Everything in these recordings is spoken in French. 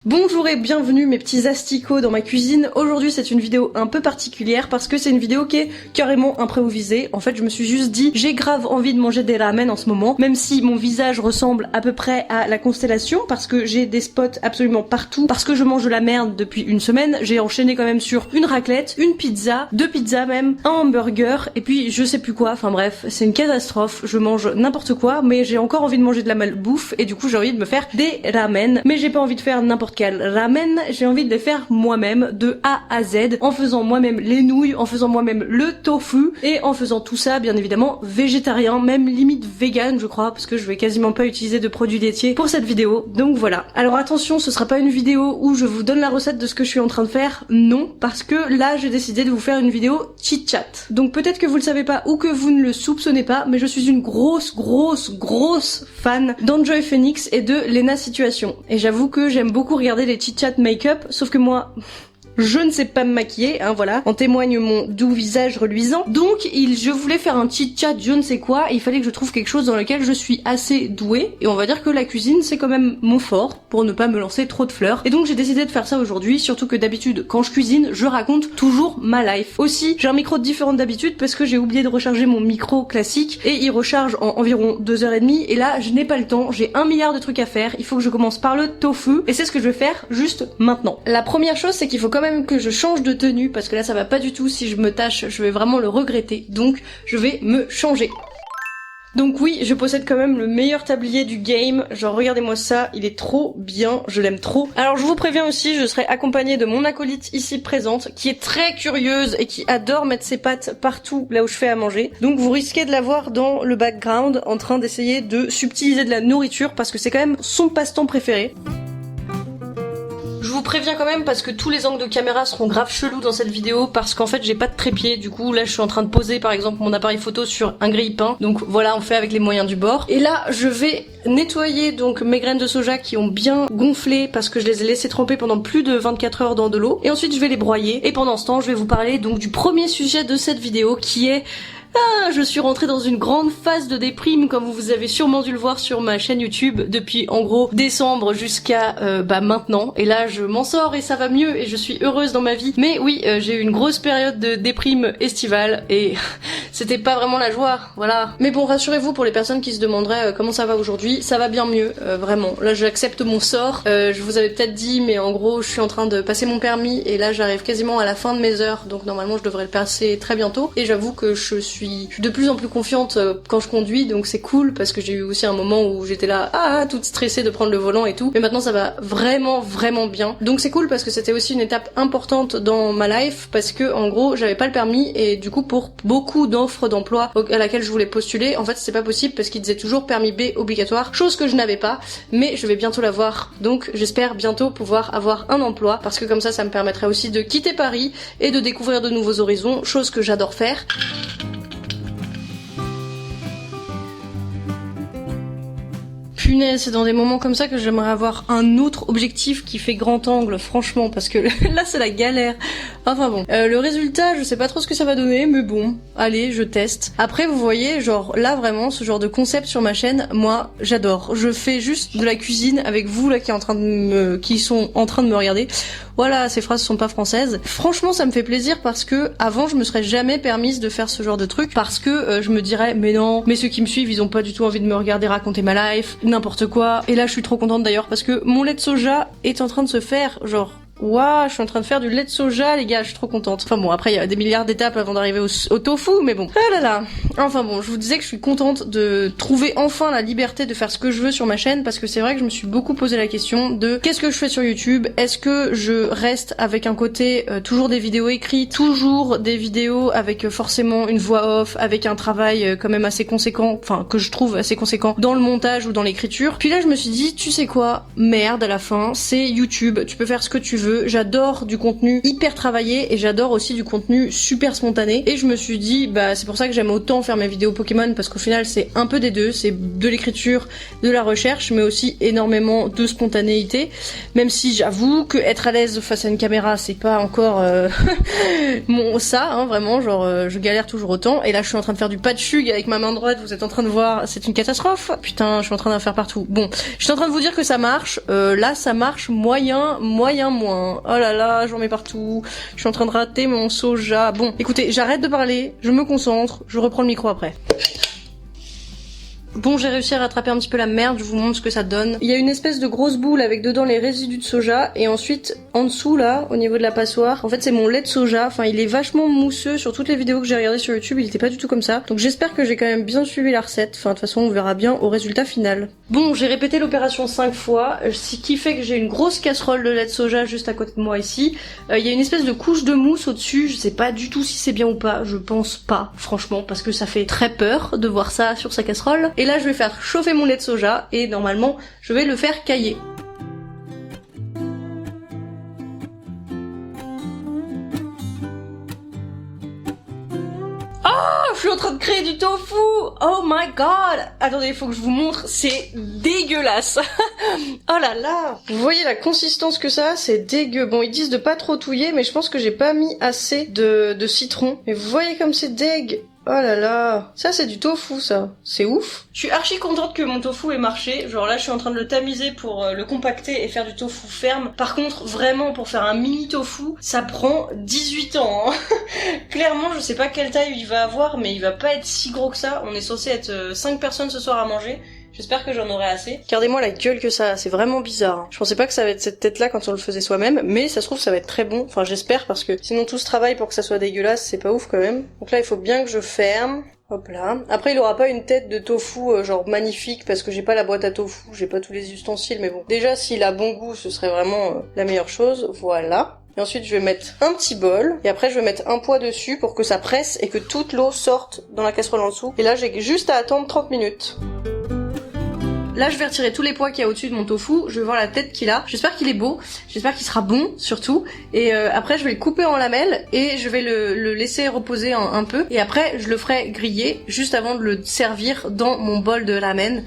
Bonjour et bienvenue mes petits asticots dans ma cuisine. Aujourd'hui c'est une vidéo un peu particulière parce que c'est une vidéo qui est carrément improvisée. En fait je me suis juste dit j'ai grave envie de manger des ramen en ce moment, même si mon visage ressemble à peu près à la constellation parce que j'ai des spots absolument partout, parce que je mange de la merde depuis une semaine. J'ai enchaîné quand même sur une raclette, une pizza, 2 pizzas même, un hamburger et puis je sais plus quoi. Enfin bref, c'est une catastrophe, je mange n'importe quoi mais j'ai encore envie de manger de la malbouffe et du coup j'ai envie de me faire des ramen. Mais j'ai pas envie de faire n'importe quel ramen, j'ai envie de les faire moi-même de A à Z, en faisant moi-même les nouilles, en faisant moi-même le tofu et en faisant tout ça bien évidemment végétarien, même limite vegan je crois, parce que je vais quasiment pas utiliser de produits laitiers pour cette vidéo, donc voilà. Alors attention, ce sera pas une vidéo où je vous donne la recette de ce que je suis en train de faire, non, parce que là j'ai décidé de vous faire une vidéo chit-chat. Donc peut-être que vous le savez pas ou que vous ne le soupçonnez pas, mais je suis une grosse fan d'Enjoy Phoenix et de Lena Situation. Et j'avoue que j'aime beaucoup regarder les chit-chat make-up, sauf que moi... je ne sais pas me maquiller, hein, voilà. En témoigne mon doux visage reluisant. Donc, je voulais faire un chit-chat, je ne sais quoi, et il fallait que je trouve quelque chose dans lequel je suis assez douée. Et on va dire que la cuisine, c'est quand même mon fort, pour ne pas me lancer trop de fleurs. Et donc, j'ai décidé de faire ça aujourd'hui, surtout que d'habitude, quand je cuisine, je raconte toujours ma life. Aussi, j'ai un micro différent d'habitude parce que j'ai oublié de recharger mon micro classique, et il recharge en environ 2h30, et là, je n'ai pas le temps, j'ai 1 milliard de trucs à faire, il faut que je commence par le tofu, et c'est ce que je vais faire juste maintenant. La première chose, c'est qu'il faut quand même que je change de tenue parce que là ça va pas du tout, si je me tâche je vais vraiment le regretter, donc je vais me changer. Donc oui, je possède quand même le meilleur tablier du game, genre regardez-moi ça, il est trop bien, je l'aime trop. Alors je vous préviens aussi, je serai accompagnée de mon acolyte ici présente, qui est très curieuse et qui adore mettre ses pattes partout là où je fais à manger. Donc vous risquez de la voir dans le background en train d'essayer de subtiliser de la nourriture parce que c'est quand même son passe-temps préféré. Je vous préviens quand même parce que tous les angles de caméra seront grave chelous dans cette vidéo parce qu'en fait j'ai pas de trépied, du coup là je suis en train de poser par exemple mon appareil photo sur un grille-pain, donc voilà, on fait avec les moyens du bord. Et là je vais nettoyer donc mes graines de soja qui ont bien gonflé parce que je les ai laissées tremper pendant plus de 24 heures dans de l'eau, et ensuite je vais les broyer, et pendant ce temps je vais vous parler donc du premier sujet de cette vidéo qui est... je suis rentrée dans une grande phase de déprime, comme vous avez sûrement dû le voir sur ma chaîne YouTube depuis en gros décembre jusqu'à maintenant, et là je m'en sors et ça va mieux et je suis heureuse dans ma vie. Mais oui, j'ai eu une grosse période de déprime estivale et c'était pas vraiment la joie, voilà. Mais bon, rassurez-vous, pour les personnes qui se demanderaient comment ça va aujourd'hui, ça va bien mieux, vraiment. Là j'accepte mon sort, je vous avais peut-être dit, mais en gros je suis en train de passer mon permis et là j'arrive quasiment à la fin de mes heures, donc normalement je devrais le passer très bientôt, et j'avoue que je suis de plus en plus confiante quand je conduis, donc c'est cool parce que j'ai eu aussi un moment où j'étais là toute stressée de prendre le volant et tout, mais maintenant ça va vraiment bien, donc c'est cool parce que c'était aussi une étape importante dans ma life parce que en gros j'avais pas le permis, et du coup pour beaucoup d'offres d'emploi à laquelle je voulais postuler, en fait c'est pas possible parce qu'ils disaient toujours permis B obligatoire, chose que je n'avais pas, mais je vais bientôt l'avoir, donc j'espère bientôt pouvoir avoir un emploi parce que comme ça me permettrait aussi de quitter Paris et de découvrir de nouveaux horizons, chose que j'adore faire. Punaise, c'est dans des moments comme ça que j'aimerais avoir un autre objectif qui fait grand angle, franchement, parce que là c'est la galère. Enfin bon, le résultat, je sais pas trop ce que ça va donner, mais bon, allez, je teste. Après, vous voyez, genre là vraiment, ce genre de concept sur ma chaîne, moi, j'adore. Je fais juste de la cuisine avec vous là qui sont en train de me regarder. Voilà, ces phrases sont pas françaises. Franchement, ça me fait plaisir parce que avant, je me serais jamais permise de faire ce genre de truc parce que je me dirais, mais non, mais ceux qui me suivent, ils ont pas du tout envie de me regarder raconter ma life, n'importe quoi. Et là, je suis trop contente d'ailleurs parce que mon lait de soja est en train de se faire, genre... waouh, je suis en train de faire du lait de soja, les gars, je suis trop contente. Enfin bon, après il y a des milliards d'étapes avant d'arriver au tofu, mais bon. Ah là là. Enfin bon, je vous disais que je suis contente de trouver enfin la liberté de faire ce que je veux sur ma chaîne, parce que c'est vrai que je me suis beaucoup posé la question de qu'est-ce que je fais sur YouTube? Est-ce que je reste avec un côté toujours des vidéos écrites, toujours des vidéos avec forcément une voix off, avec un travail quand même assez conséquent, enfin que je trouve assez conséquent dans le montage ou dans l'écriture. Puis là je me suis dit, tu sais quoi, merde, à la fin, c'est YouTube, tu peux faire ce que tu veux. veux. J'adore du contenu hyper travaillé et j'adore aussi du contenu super spontané. Et je me suis dit, bah c'est pour ça que j'aime autant faire mes vidéos Pokémon, parce qu'au final c'est un peu des deux, c'est de l'écriture, de la recherche, mais aussi énormément de spontanéité. Même si j'avoue que être à l'aise face à une caméra, c'est pas encore vraiment, genre je galère toujours autant. Et là je suis en train de faire du patchug avec ma main droite, vous êtes en train de voir, c'est une catastrophe. Putain, je suis en train d'en faire partout. Bon, je suis en train de vous dire que ça marche. Là ça marche moyen, moins. Oh là là, j'en mets partout. Je suis en train de rater mon soja. Bon, écoutez, j'arrête de parler, je me concentre, je reprends le micro après. Bon, j'ai réussi à rattraper un petit peu la merde, je vous montre ce que ça donne. Il y a une espèce de grosse boule avec dedans les résidus de soja, et ensuite, en dessous là, au niveau de la passoire, en fait c'est mon lait de soja. Enfin, il est vachement mousseux. Sur toutes les vidéos que j'ai regardées sur YouTube, il était pas du tout comme ça. Donc j'espère que j'ai quand même bien suivi la recette. Enfin, de toute façon, on verra bien au résultat final. Bon, j'ai répété l'opération 5 fois, ce qui fait que j'ai une grosse casserole de lait de soja juste à côté de moi ici. Il y a une espèce de couche de mousse au-dessus, je sais pas du tout si c'est bien ou pas, je pense pas, franchement, parce que ça fait très peur de voir ça sur sa casserole. Et là, je vais faire chauffer mon lait de soja et normalement, je vais le faire cailler. Je suis en train de créer du tofu. Oh my god. Attendez, il faut que je vous montre. C'est dégueulasse. Oh là là. Vous voyez la consistance que ça a, c'est dégueu. Bon, ils disent de pas trop touiller, mais je pense que j'ai pas mis assez de citron. Mais vous voyez comme c'est dégueu. Oh là là, ça c'est du tofu ça, c'est ouf. Je suis archi contente que mon tofu ait marché, genre là je suis en train de le tamiser pour le compacter et faire du tofu ferme. Par contre vraiment pour faire un mini tofu, ça prend 18 ans. Hein. Clairement je sais pas quelle taille il va avoir mais il va pas être si gros que ça, on est censé être 5 personnes ce soir à manger. J'espère que j'en aurai assez. Regardez-moi la gueule que ça a, c'est vraiment bizarre. Je pensais pas que ça va être cette tête-là quand on le faisait soi-même, mais ça se trouve ça va être très bon. Enfin j'espère parce que sinon tout ce travail pour que ça soit dégueulasse, c'est pas ouf quand même. Donc là il faut bien que je ferme. Hop là. Après il aura pas une tête de tofu genre magnifique parce que j'ai pas la boîte à tofu, j'ai pas tous les ustensiles, mais bon. Déjà s'il a bon goût, ce serait vraiment la meilleure chose. Voilà. Et ensuite je vais mettre un petit bol, et après je vais mettre un poids dessus pour que ça presse et que toute l'eau sorte dans la casserole en dessous. Et là j'ai juste à attendre 30 minutes. Là, je vais retirer tous les pois qu'il y a au-dessus de mon tofu. Je vais voir la tête qu'il a. J'espère qu'il est beau. J'espère qu'il sera bon, surtout. Et après, je vais le couper en lamelles et je vais le laisser reposer un peu. Et après, je le ferai griller juste avant de le servir dans mon bol de ramen.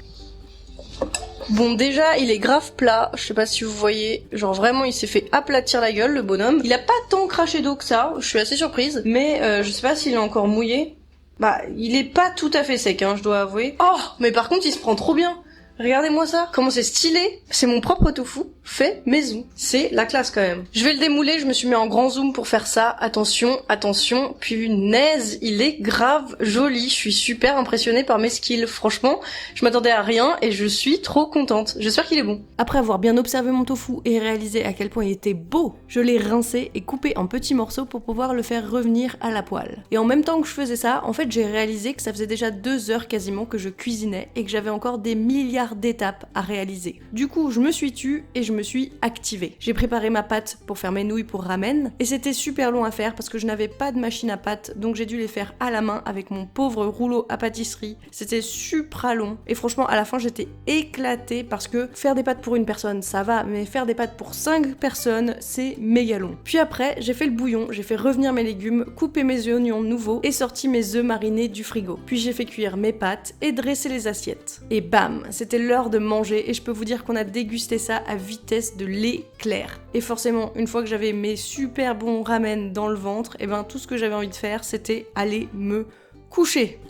Bon, déjà, il est grave plat. Je sais pas si vous voyez. Genre, vraiment, il s'est fait aplatir la gueule, le bonhomme. Il a pas tant craché d'eau que ça. Je suis assez surprise. Mais je sais pas s'il est encore mouillé. Bah, il est pas tout à fait sec, hein, je dois avouer. Oh, mais par contre, il se prend trop bien. Regardez-moi ça, comment c'est stylé. C'est mon propre tofu, fait maison. C'est la classe quand même. Je vais le démouler, je me suis mis en grand zoom pour faire ça. Attention, attention, punaise, il est grave joli. Je suis super impressionnée par mes skills. Franchement, je m'attendais à rien et je suis trop contente. J'espère qu'il est bon. Après avoir bien observé mon tofu et réalisé à quel point il était beau, je l'ai rincé et coupé en petits morceaux pour pouvoir le faire revenir à la poêle. Et en même temps que je faisais ça, en fait j'ai réalisé que ça faisait déjà 2 heures quasiment que je cuisinais et que j'avais encore des milliards d'étapes à réaliser. Du coup, je me suis tue et je me suis activée. J'ai préparé ma pâte pour faire mes nouilles pour ramen et c'était super long à faire parce que je n'avais pas de machine à pâte, donc j'ai dû les faire à la main avec mon pauvre rouleau à pâtisserie. C'était super long et franchement à la fin j'étais éclatée parce que faire des pâtes pour une personne ça va, mais faire des pâtes pour 5 personnes c'est méga long. Puis après j'ai fait le bouillon, j'ai fait revenir mes légumes, coupé mes oignons nouveaux et sorti mes œufs marinés du frigo. Puis j'ai fait cuire mes pâtes et dressé les assiettes. Et bam, c'était l'heure de manger et je peux vous dire qu'on a dégusté ça à vitesse de l'éclair. Et forcément, une fois que j'avais mes super bons ramen dans le ventre, et ben tout ce que j'avais envie de faire, c'était aller me coucher.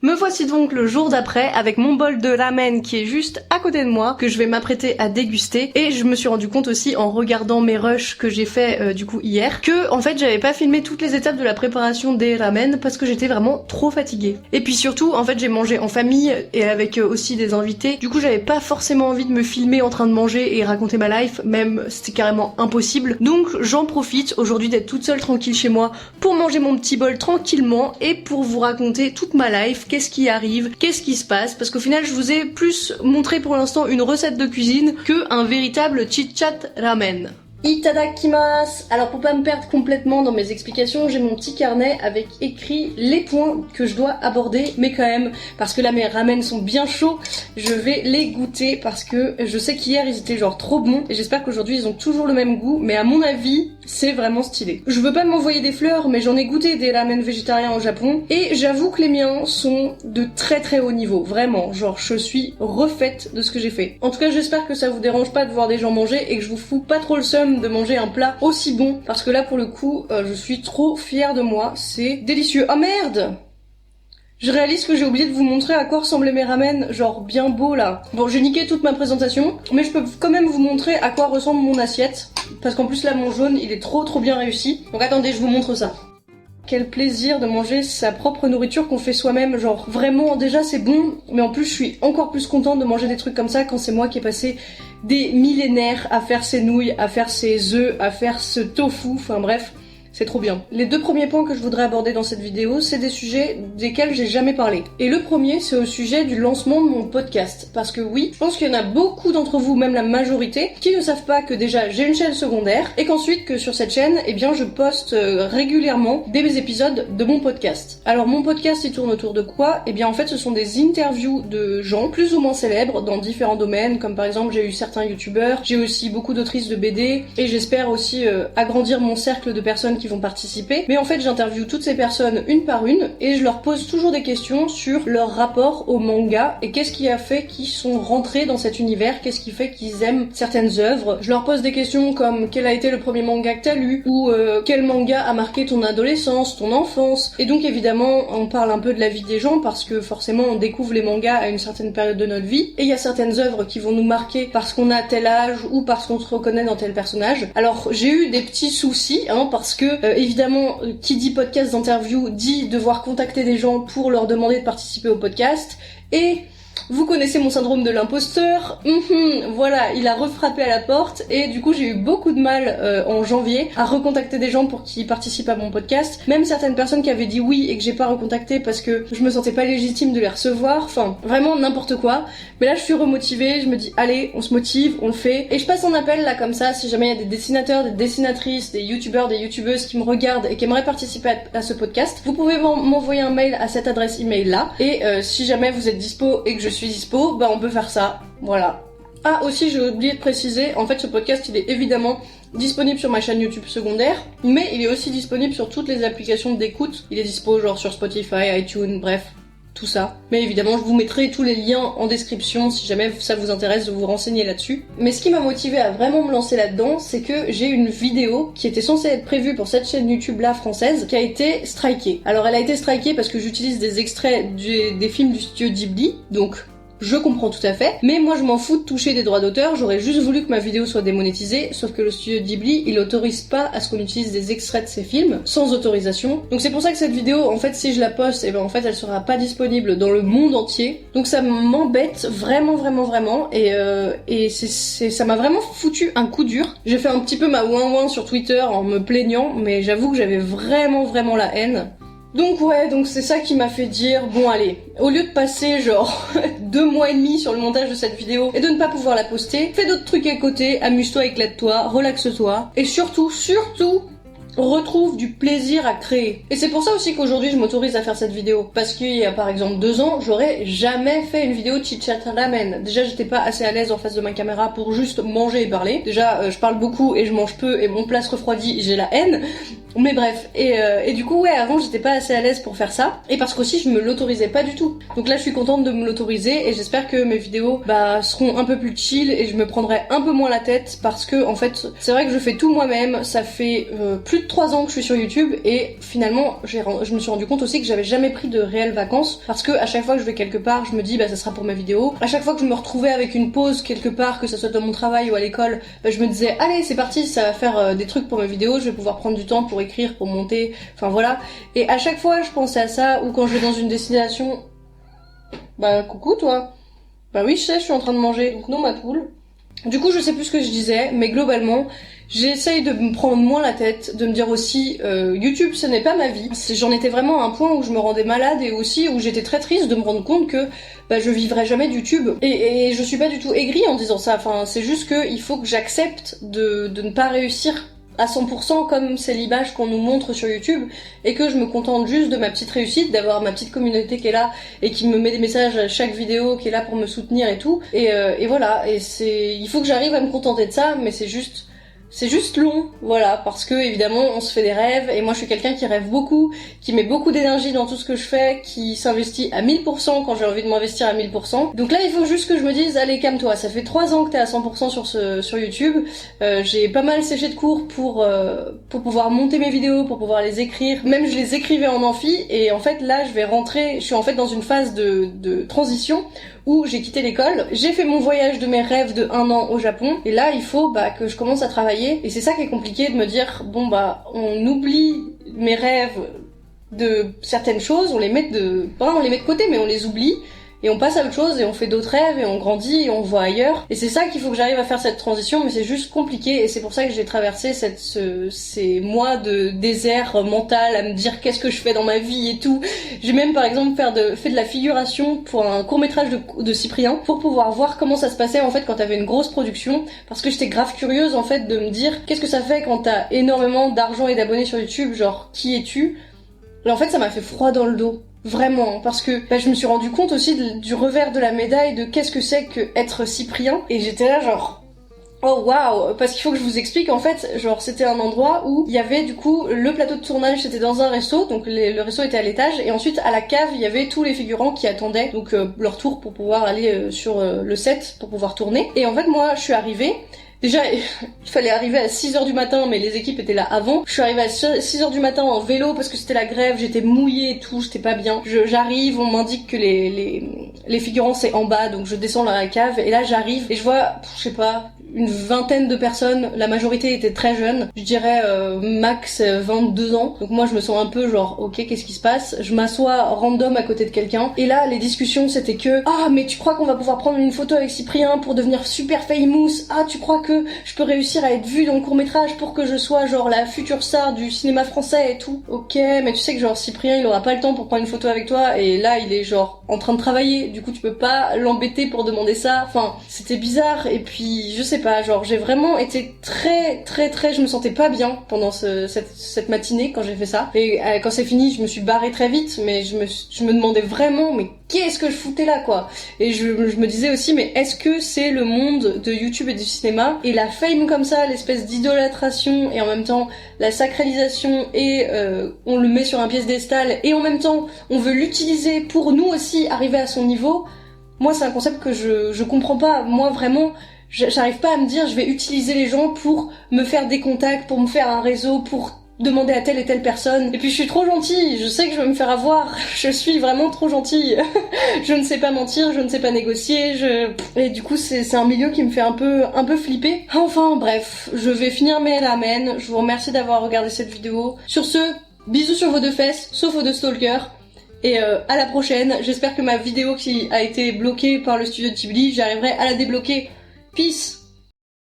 Me voici donc le jour d'après avec mon bol de ramen qui est juste à côté de moi, que je vais m'apprêter à déguster. Et je me suis rendu compte aussi en regardant mes rushs que j'ai fait du coup hier, que en fait j'avais pas filmé toutes les étapes de la préparation des ramen parce que j'étais vraiment trop fatiguée. Et puis surtout en fait j'ai mangé en famille et avec aussi des invités, du coup j'avais pas forcément envie de me filmer en train de manger et raconter ma life, même c'était carrément impossible. Donc j'en profite aujourd'hui d'être toute seule tranquille chez moi pour manger mon petit bol tranquillement et pour vous raconter toute ma life. Qu'est-ce qui arrive, qu'est-ce qui se passe, parce qu'au final je vous ai plus montré pour l'instant une recette de cuisine que un véritable chit-chat ramen. Itadakimasu! Alors pour pas me perdre complètement dans mes explications, j'ai mon petit carnet avec écrit les points que je dois aborder, mais quand même, parce que là mes ramen sont bien chauds, je vais les goûter parce que je sais qu'hier ils étaient genre trop bons, et j'espère qu'aujourd'hui ils ont toujours le même goût, mais à mon avis, c'est vraiment stylé. Je veux pas m'envoyer des fleurs, mais j'en ai goûté des ramen végétariens au Japon, et j'avoue que les miens sont de très très haut niveau, vraiment, genre je suis refaite de ce que j'ai fait. En tout cas j'espère que ça vous dérange pas de voir des gens manger, et que je vous fous pas trop le seum de manger un plat aussi bon, parce que là pour le coup je suis trop fière de moi, c'est délicieux. Oh merde, je réalise que j'ai oublié de vous montrer à quoi ressemblaient mes ramen, genre bien beau là. Bon, j'ai niqué toute ma présentation, mais je peux quand même vous montrer à quoi ressemble mon assiette, parce qu'en plus là mon jaune il est trop bien réussi. Donc attendez, je vous montre ça. Quel plaisir de manger sa propre nourriture qu'on fait soi-même, genre vraiment déjà c'est bon, mais en plus je suis encore plus contente de manger des trucs comme ça quand c'est moi qui ai passé des millénaires à faire ces nouilles, à faire ces œufs, à faire ce tofu, enfin bref, c'est trop bien. Les deux premiers points que je voudrais aborder dans cette vidéo, c'est des sujets desquels j'ai jamais parlé. Et le premier, c'est au sujet du lancement de mon podcast. Parce que oui, je pense qu'il y en a beaucoup d'entre vous, même la majorité, qui ne savent pas que déjà j'ai une chaîne secondaire, et qu'ensuite que sur cette chaîne, eh bien je poste régulièrement des épisodes de mon podcast. Alors mon podcast, il tourne autour de quoi? Eh bien en fait, ce sont des interviews de gens plus ou moins célèbres dans différents domaines, comme par exemple j'ai eu certains youtubeurs, j'ai aussi beaucoup d'autrices de BD, et j'espère aussi agrandir mon cercle de personnes qui vont participer, mais en fait j'interviewe toutes ces personnes une par une et je leur pose toujours des questions sur leur rapport au manga et qu'est-ce qui a fait qu'ils sont rentrés dans cet univers, qu'est-ce qui fait qu'ils aiment certaines œuvres. Je leur pose des questions comme quel a été le premier manga que t'as lu, ou quel manga a marqué ton adolescence, ton enfance, et donc évidemment on parle un peu de la vie des gens parce que forcément on découvre les mangas à une certaine période de notre vie, et il y a certaines œuvres qui vont nous marquer parce qu'on a tel âge ou parce qu'on se reconnaît dans tel personnage. Alors j'ai eu des petits soucis, parce que évidemment, qui dit podcast d'interview dit devoir contacter des gens pour leur demander de participer au podcast, et vous connaissez mon syndrome de l'imposteur, voilà, il a refrappé à la porte, et du coup j'ai eu beaucoup de mal en janvier à recontacter des gens pour qu'ils participent à mon podcast, même certaines personnes qui avaient dit oui et que j'ai pas recontacté parce que je me sentais pas légitime de les recevoir, enfin vraiment n'importe quoi. Mais là je suis remotivée, je me dis allez, on se motive, on le fait, et je passe un appel là comme ça, si jamais il y a des dessinateurs, des dessinatrices, des youtubeurs, des youtubeuses qui me regardent et qui aimeraient participer à ce podcast, vous pouvez m'envoyer un mail à cette adresse email là, et si jamais vous êtes dispo et que je suis dispo, bah on peut faire ça, voilà. Ah aussi j'ai oublié de préciser, en fait ce podcast il est évidemment disponible sur ma chaîne YouTube secondaire, mais il est aussi disponible sur toutes les applications d'écoute, il est dispo genre sur Spotify, iTunes, bref, tout ça. Mais évidemment je vous mettrai tous les liens en description si jamais ça vous intéresse de vous renseigner là-dessus. Mais ce qui m'a motivé à vraiment me lancer là-dedans, c'est que j'ai une vidéo qui était censée être prévue pour cette chaîne YouTube là française, qui a été strikée. Alors elle a été strikée parce que j'utilise des extraits des films du studio Ghibli, donc je comprends tout à fait, mais moi je m'en fous de toucher des droits d'auteur, j'aurais juste voulu que ma vidéo soit démonétisée, sauf que le studio Ghibli, il autorise pas à ce qu'on utilise des extraits de ses films, sans autorisation. Donc c'est pour ça que cette vidéo, en fait, si je la poste, et ben en fait elle sera pas disponible dans le monde entier. Donc ça m'embête vraiment, et ça m'a vraiment foutu un coup dur. J'ai fait un petit peu ma ouin-ouin sur Twitter en me plaignant, mais j'avoue que j'avais vraiment la haine. Donc ouais, donc c'est ça qui m'a fait dire, bon allez, au lieu de passer genre 2 mois et demi sur le montage de cette vidéo et de ne pas pouvoir la poster, fais d'autres trucs à côté, amuse-toi, éclate-toi, relaxe-toi, et surtout, retrouve du plaisir à créer. Et c'est pour ça aussi qu'aujourd'hui je m'autorise à faire cette vidéo, parce qu'il y a par exemple 2 ans, j'aurais jamais fait une vidéo chit-chat ramen. Déjà j'étais pas assez à l'aise en face de ma caméra pour juste manger et parler. Déjà je parle beaucoup et je mange peu et mon plat se refroidit, j'ai la haine. Mais bref, et du coup ouais, avant j'étais pas assez à l'aise pour faire ça, et parce qu'aussi je me l'autorisais pas du tout. Donc là je suis contente de me l'autoriser, et j'espère que mes vidéos seront un peu plus chill, et je me prendrai un peu moins la tête, parce que en fait c'est vrai que je fais tout moi-même, ça fait plus de 3 ans que je suis sur YouTube, et finalement je me suis rendu compte aussi que j'avais jamais pris de réelles vacances, parce que à chaque fois que je vais quelque part, je me dis ça sera pour ma vidéo. À chaque fois que je me retrouvais avec une pause quelque part, que ça soit dans mon travail ou à l'école, je me disais allez c'est parti, ça va faire des trucs pour ma vidéo, je vais pouvoir prendre du temps pour écrire, pour monter, enfin voilà. Et à chaque fois je pensais à ça, ou quand je vais dans une destination, coucou toi. Bah oui je sais, je suis en train de manger, donc non ma poule. Du coup, je sais plus ce que je disais, mais globalement, j'essaye de me prendre moins la tête, de me dire aussi YouTube ce n'est pas ma vie. J'en étais vraiment à un point où je me rendais malade et aussi où j'étais très triste de me rendre compte que je vivrais jamais de YouTube. Et je suis pas du tout aigrie en disant ça, enfin c'est juste que il faut que j'accepte de ne pas réussir à 100% comme c'est l'image qu'on nous montre sur YouTube et que je me contente juste de ma petite réussite, d'avoir ma petite communauté qui est là et qui me met des messages à chaque vidéo, qui est là pour me soutenir et tout. Et voilà, et il faut que j'arrive à me contenter de ça, mais c'est juste long, voilà, parce que évidemment on se fait des rêves et moi je suis quelqu'un qui rêve beaucoup, qui met beaucoup d'énergie dans tout ce que je fais, qui s'investit à 1000% quand j'ai envie de m'investir à 1000%. Donc là il faut juste que je me dise allez calme-toi, ça fait 3 ans que t'es à 100% sur YouTube, j'ai pas mal séché de cours pour pouvoir monter mes vidéos, pour pouvoir les écrire, même je les écrivais en amphi et en fait là je suis en fait dans une phase de transition où j'ai quitté l'école, j'ai fait mon voyage de mes rêves de 1 an au Japon, et là il faut que je commence à travailler, et c'est ça qui est compliqué de me dire, on oublie mes rêves de certaines choses, on les met de côté, mais on les oublie, et on passe à autre chose, et on fait d'autres rêves, et on grandit, et on voit ailleurs, et c'est ça qu'il faut que j'arrive à faire cette transition, mais c'est juste compliqué, et c'est pour ça que j'ai traversé ces mois de désert mental, à me dire qu'est-ce que je fais dans ma vie et tout. J'ai même par exemple fait de la figuration pour un court-métrage de Cyprien, pour pouvoir voir comment ça se passait en fait quand t'avais une grosse production, parce que j'étais grave curieuse en fait de me dire qu'est-ce que ça fait quand t'as énormément d'argent et d'abonnés sur YouTube, genre qui es-tu? Et en fait ça m'a fait froid dans le dos. Vraiment, parce que je me suis rendu compte aussi du revers de la médaille de qu'est-ce que c'est que être Cyprien, et j'étais là genre oh waouh, parce qu'il faut que je vous explique en fait, genre c'était un endroit où il y avait du coup le plateau de tournage, c'était dans un resto, donc le resto était à l'étage, et ensuite à la cave il y avait tous les figurants qui attendaient donc leur tour pour pouvoir aller sur le set pour pouvoir tourner. Et en fait moi je suis arrivée. Déjà, il fallait arriver à 6h du matin, mais les équipes étaient là avant. Je suis arrivée à 6h du matin en vélo parce que c'était la grève, j'étais mouillée et tout, j'étais pas bien. J'arrive, on m'indique que les figurants c'est en bas, donc je descends dans la cave, et là j'arrive, et je vois, je sais pas, une vingtaine de personnes, la majorité était très jeune, je dirais max 22 ans. Donc moi je me sens un peu genre, ok, qu'est-ce qui se passe? Je m'assois random à côté de quelqu'un, et là les discussions c'était que, ah mais tu crois qu'on va pouvoir prendre une photo avec Cyprien pour devenir super famous? Ah tu crois que je peux réussir à être vue dans le court-métrage pour que je sois genre la future star du cinéma français et tout? Ok, mais tu sais que genre Cyprien il aura pas le temps pour prendre une photo avec toi, et là il est genre en train de travailler, du coup tu peux pas l'embêter pour demander ça. Enfin, c'était bizarre, et puis je sais pas, genre j'ai vraiment été très, je me sentais pas bien pendant cette matinée quand j'ai fait ça. Et quand c'est fini, je me suis barrée très vite, mais je me demandais vraiment, mais qu'est-ce que je foutais là quoi? Et je me disais aussi, mais est-ce que c'est le monde de YouTube et du cinéma, et la fame comme ça, l'espèce d'idolâtration, et en même temps la sacralisation, et on le met sur un piédestal, et en même temps on veut l'utiliser pour nous aussi arriver à son niveau. Moi c'est un concept que je comprends pas. Moi vraiment j'arrive pas à me dire je vais utiliser les gens pour me faire des contacts, pour me faire un réseau, pour demander à telle et telle personne. Et puis je suis trop gentille, je sais que je vais me faire avoir, je suis vraiment trop gentille. Je ne sais pas mentir, je ne sais pas négocier, et du coup c'est un milieu qui me fait un peu flipper. Enfin bref, je vais finir mes ramen. Je vous remercie d'avoir regardé cette vidéo. Sur ce, bisous sur vos deux fesses, sauf vos deux stalkers. Et à la prochaine. J'espère que ma vidéo qui a été bloquée par le studio de Ghibli, j'arriverai à la débloquer. Peace.